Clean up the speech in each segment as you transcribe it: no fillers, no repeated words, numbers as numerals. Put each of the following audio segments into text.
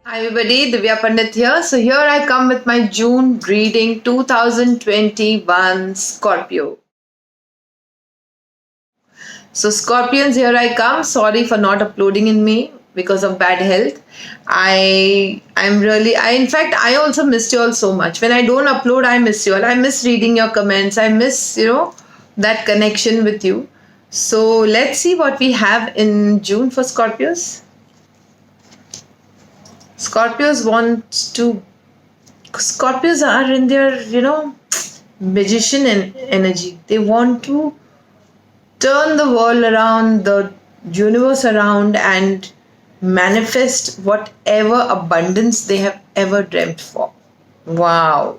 Hi everybody, Divya Pandit here. So here I come with my June reading 2021 Scorpio. So Scorpions, here I come. Sorry for not uploading in May because of bad health. I in fact I also missed you all so much. When I don't upload, I miss you all. I miss reading your comments. I miss, that connection with you. So let's see what we have in June for Scorpios. Scorpios want to Scorpios are in their, magician energy. They want to turn the world around, the universe around, and manifest whatever abundance they have ever dreamt for. Wow,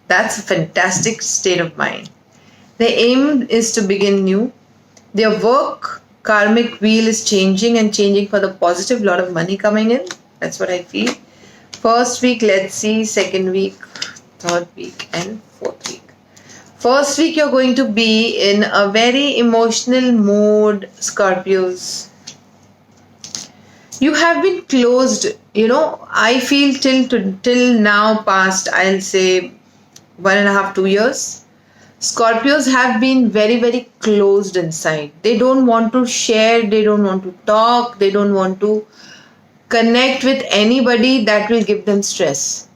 that's a fantastic state of mind. Their aim is to begin new. Their work karmic wheel is changing and changing for the positive. Lot of money coming in. That's what I feel. First week, let's see. Second week, third week, and fourth week. First week, you're going to be in a very emotional mode, Scorpios. You have been closed, I feel till now past, I'll say 1.5, 2 years. Scorpios have been very, very closed inside. They don't want to share, they don't want to talk, they don't want to connect with anybody that will give them stress.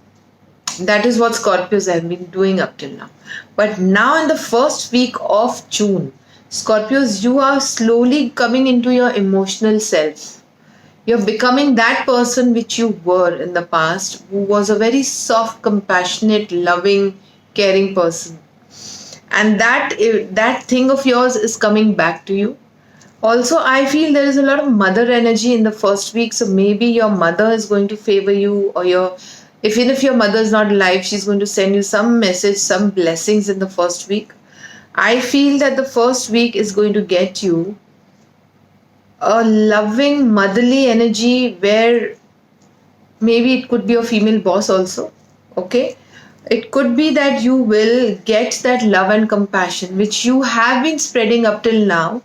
That is what Scorpios have been doing up till now. But now, in the first week of June, Scorpios, you are slowly coming into your emotional self. You're becoming that person which you were in the past, who was a very soft, compassionate, loving, caring person. And that thing of yours is coming back to you. Also, I feel there is a lot of mother energy in the first week, so maybe your mother is going to favor you, or even if your mother is not alive, she's going to send you some message, some blessings in the first week. I feel that the first week is going to get you a loving motherly energy where maybe it could be a female boss also. Okay, it could be that you will get that love and compassion which you have been spreading up till now.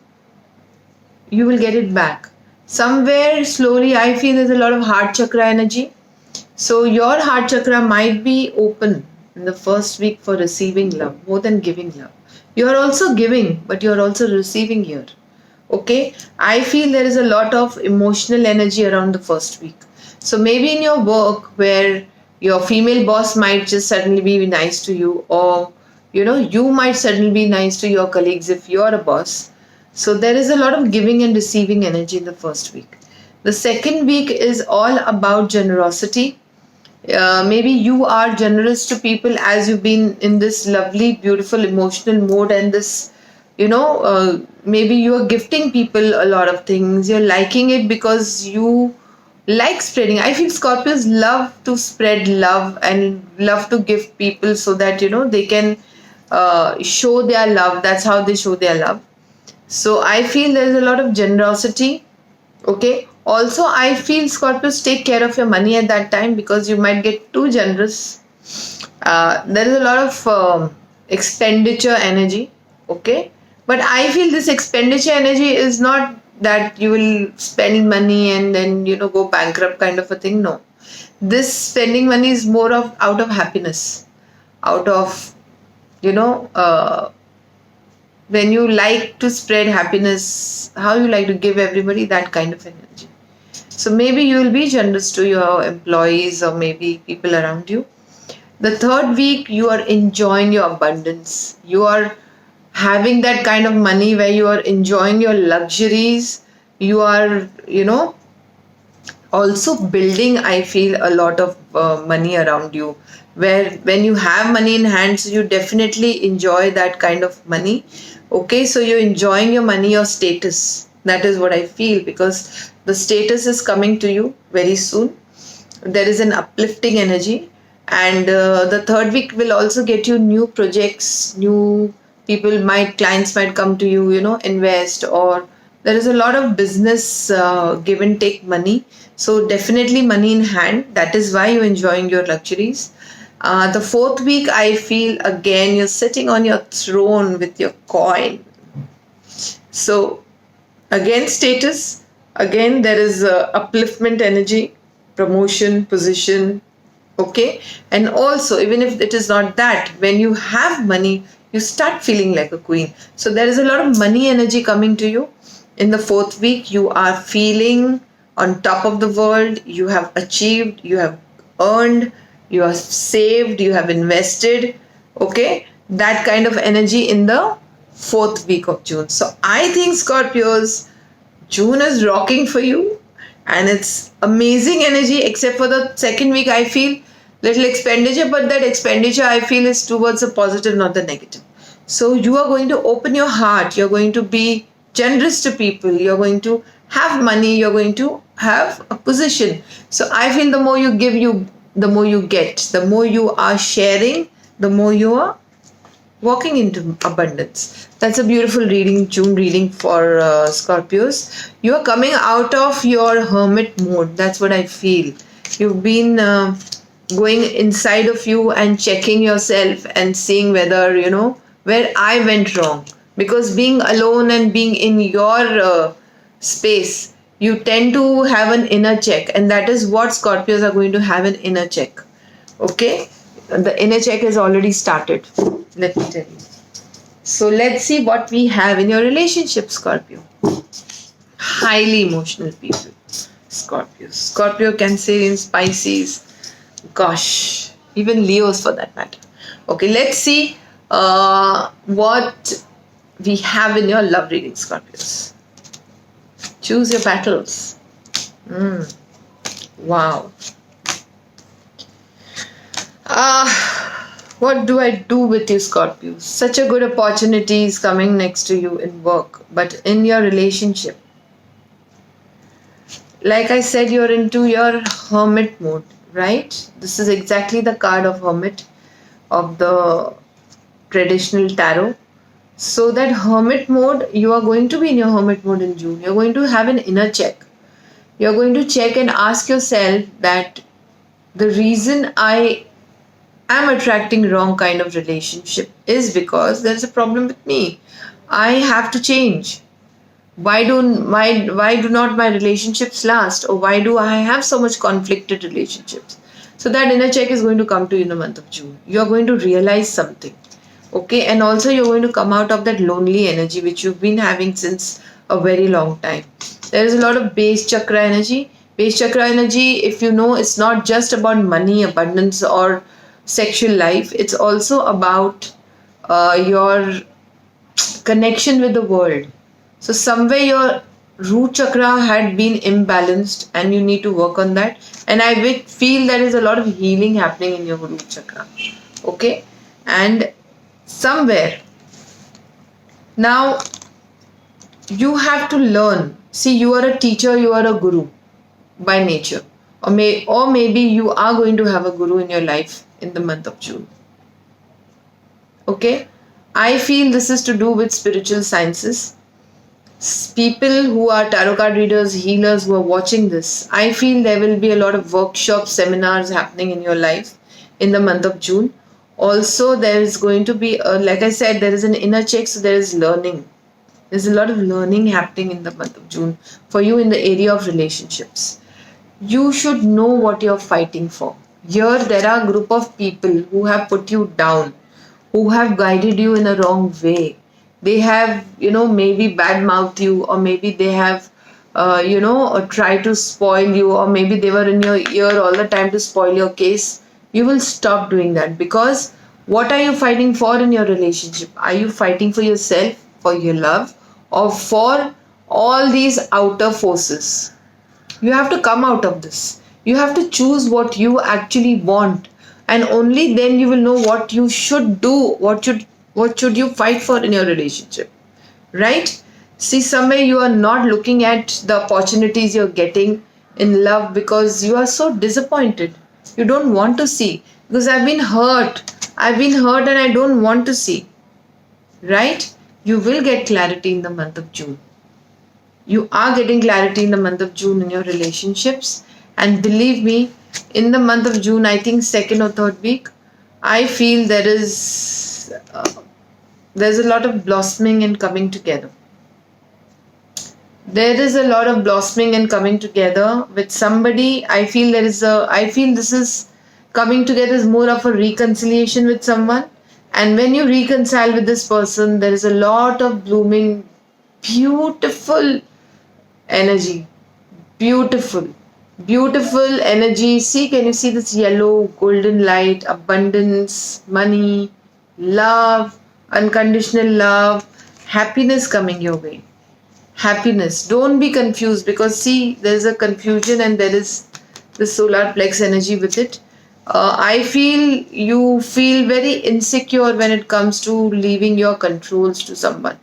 You will get it back somewhere slowly. I feel there's a lot of heart chakra energy, so your heart chakra might be open in the first week for receiving love more than giving love. You are also giving, but you are also receiving here. Okay, I feel there is a lot of emotional energy around the first week. So maybe in your work where your female boss might just suddenly be nice to you, or you might suddenly be nice to your colleagues if you're a boss. So there is a lot of giving and receiving energy in the first week. The second week is all about generosity. Maybe you are generous to people as you've been in this lovely, beautiful, emotional mode, and this, maybe you are gifting people a lot of things. You're liking it because you like spreading. I feel Scorpios love to spread love and love to give people so that, they can show their love. That's how they show their love. So I feel there is a lot of generosity. Okay. Also, I feel Scorpios take care of your money at that time because you might get too generous. There is a lot of expenditure energy. Okay. But I feel this expenditure energy is not that you will spend money and then, go bankrupt kind of a thing. No. This spending money is more of out of happiness, out of, when you like to spread happiness, how you like to give everybody that kind of energy. So maybe you will be generous to your employees or maybe people around you. The third week, you are enjoying your abundance. You are having that kind of money where you are enjoying your luxuries. You are, also building, I feel, a lot of money around you. Where when you have money in hands, you definitely enjoy that kind of money. Okay, so you're enjoying your money, your status. That is what I feel, because the status is coming to you very soon. There is an uplifting energy, and the third week will also get you new projects, new clients might come to you, invest, or there is a lot of business give and take money. So definitely money in hand. That is why you're enjoying your luxuries. The fourth week, I feel again you're sitting on your throne with your coin. So again, status. Again, there is upliftment energy. promotion, position. Okay, and also, even if it is not that, when you have money, you start feeling like a queen. So there is a lot of money energy coming to you in the fourth week. You are feeling on top of the world. You have achieved, you have earned, you have saved, you have invested. Okay, that kind of energy in the fourth week of June. So I think, Scorpios, June is rocking for you, and it's amazing energy, except for the second week. I feel little expenditure, but that expenditure I feel is towards the positive, not the negative. So you are going to open your heart, you're going to be generous to people, you're going to have money, you're going to have a position. So I feel the more you give, the more you get. The more you are sharing, the more you are walking into abundance. That's a beautiful reading, June reading for Scorpios. You are coming out of your hermit mode. That's what I feel. You've been going inside of you and checking yourself and seeing whether, where I went wrong. Because being alone and being in your space, you tend to have an inner check. And that is what Scorpios are going to have, an inner check. Okay? The inner check has already started. Let me tell you. So let's see what we have in your relationship, Scorpio. Highly emotional people, Scorpio. Scorpio, Cancerians, Pisces. Gosh, even Leos for that matter. Okay, let's see what we have in your love reading, Scorpios. Choose your battles. Wow. What do I do with you, Scorpio? Such a good opportunity is coming next to you in work, but in your relationship, like I said, you're into your hermit mode, right? This is exactly the card of hermit of the traditional tarot. So that hermit mode, you are going to be in your hermit mode in June. You're going to have an inner check. You're going to check and ask yourself that the reason I am attracting wrong kind of relationship is because there's a problem with me. I have to change. Why do not my relationships last, or why do I have so much conflicted relationships? So that inner check is going to come to you in the month of June. You are going to realize something. Okay, and also you're going to come out of that lonely energy which you've been having since a very long time. There is a lot of base chakra energy. Base chakra energy, if you know, it's not just about money, abundance, or sexual life. It's also about your connection with the world. So somewhere your root chakra had been imbalanced and you need to work on that. And I feel there is a lot of healing happening in your root chakra. Okay, and somewhere now you have to learn. See, you are a teacher, you are a guru by nature, or maybe you are going to have a guru in your life in the month of June. Okay, I feel this is to do with spiritual sciences. People who are tarot card readers, healers who are watching this, I feel there will be a lot of workshops, seminars happening in your life in the month of June. Also, there is going to be, like I said, there is an inner check, so there is learning. There's a lot of learning happening in the month of June for you in the area of relationships. You should know what you're fighting for. Here, there are a group of people who have put you down, who have guided you in a wrong way. They have, maybe bad-mouthed you, or maybe they have, tried to spoil you, or maybe they were in your ear all the time to spoil your case. You will stop doing that, because what are you fighting for in your relationship? Are you fighting for yourself, for your love, or for all these outer forces? You have to come out of this. You have to choose what you actually want, and only then you will know what you should do, what should you fight for in your relationship, right? See, somewhere you are not looking at the opportunities you're getting in love because you are so disappointed. You don't want to see, because I've been hurt and I don't want to see, right? You will get clarity in the month of June. You are getting clarity in the month of June in your relationships, and believe me, in the month of June, I think second or third week, I feel there's a lot of blossoming and coming together. There is a lot of blossoming and coming together with somebody. I feel this is coming together is more of a reconciliation with someone. And when you reconcile with this person, there is a lot of blooming, beautiful energy. Beautiful. Beautiful energy. See, can you see this yellow, golden light, abundance, money, love, unconditional love, happiness coming your way? Happiness. Don't be confused, because see, there's a confusion and there is the solar plex energy with it. I feel you feel very insecure when it comes to leaving your controls to someone,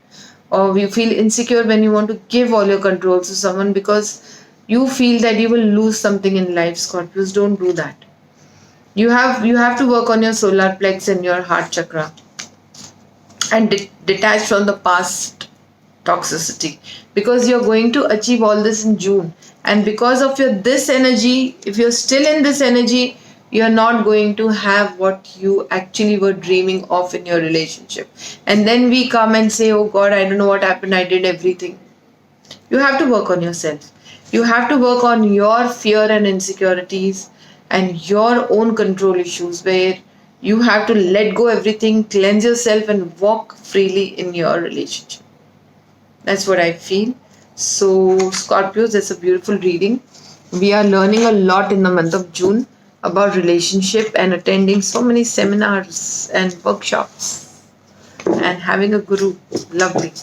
or you feel insecure when you want to give all your controls to someone because you feel that you will lose something in life. Scorpios, don't do that. You have to work on your solar plex and your heart chakra and detach from the past toxicity, because you're going to achieve all this in June. And because of your this energy, if you're still in this energy, you're not going to have what you actually were dreaming of in your relationship. And then we come and say, oh God, I don't know what happened, I did everything. You have to work on yourself. You have to work on your fear and insecurities and your own control issues, where you have to let go everything, cleanse yourself, and walk freely in your relationship. That's what I feel. So, Scorpios, that's a beautiful reading. We are learning a lot in the month of June about relationship and attending so many seminars and workshops and having a guru. Lovely.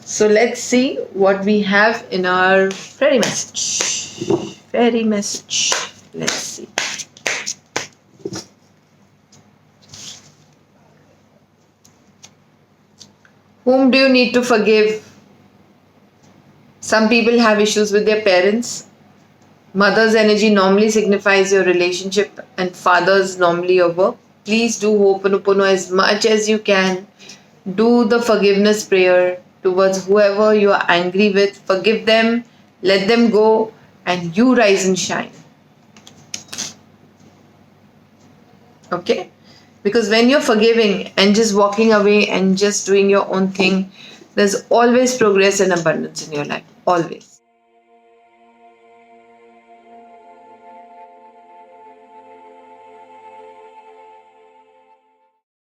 So, let's see what we have in our fairy message. Fairy message. Let's see. Whom do you need to forgive? Some people have issues with their parents. Mother's energy normally signifies your relationship, and father's normally your work. Please do Ho'oponopono as much as you can. Do the forgiveness prayer towards whoever you are angry with. Forgive them, let them go, and you rise and shine. Okay? Because when you're forgiving and just walking away and just doing your own thing, there's always progress and abundance in your life. Always.